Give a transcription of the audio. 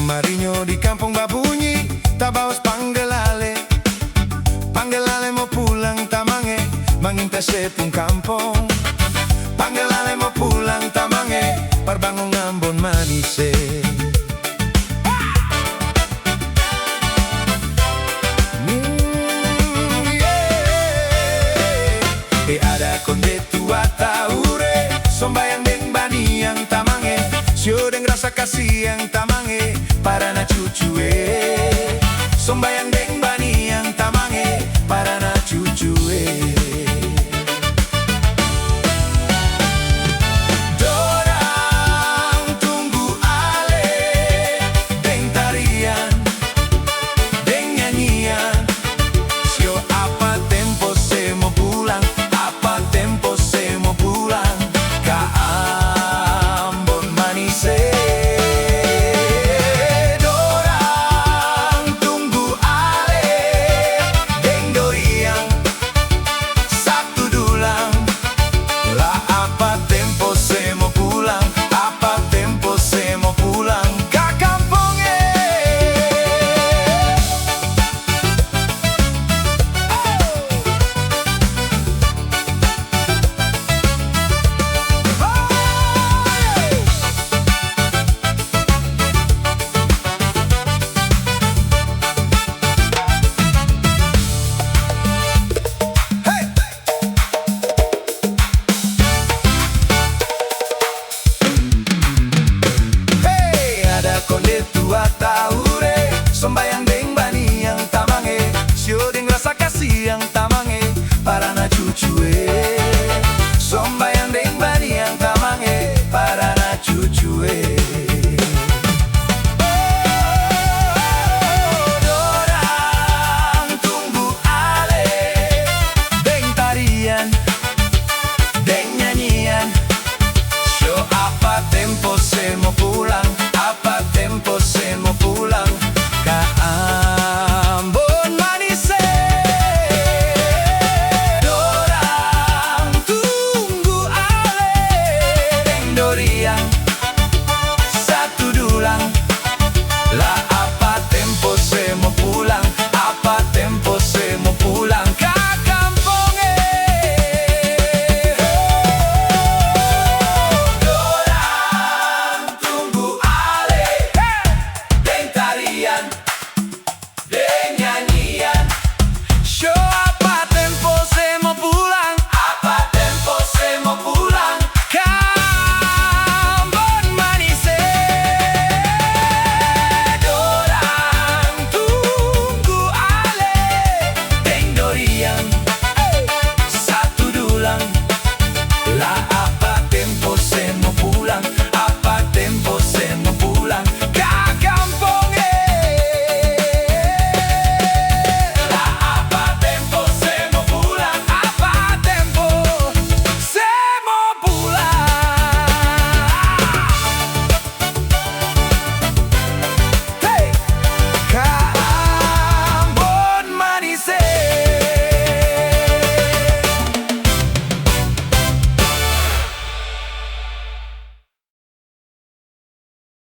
Marinho di kampung babunyi, tabawas panggelale. Panggelale mau pulang tamange, manginta sepung kampung. Panggelale mau pulang tamange, parbangun ngambon manise. Ada konde tua taure, sombayang deng bani yang tamange, sio deng rasa kasih yang tamange, para na cucue. Sombayang deng bani yang tamange, para na cucue.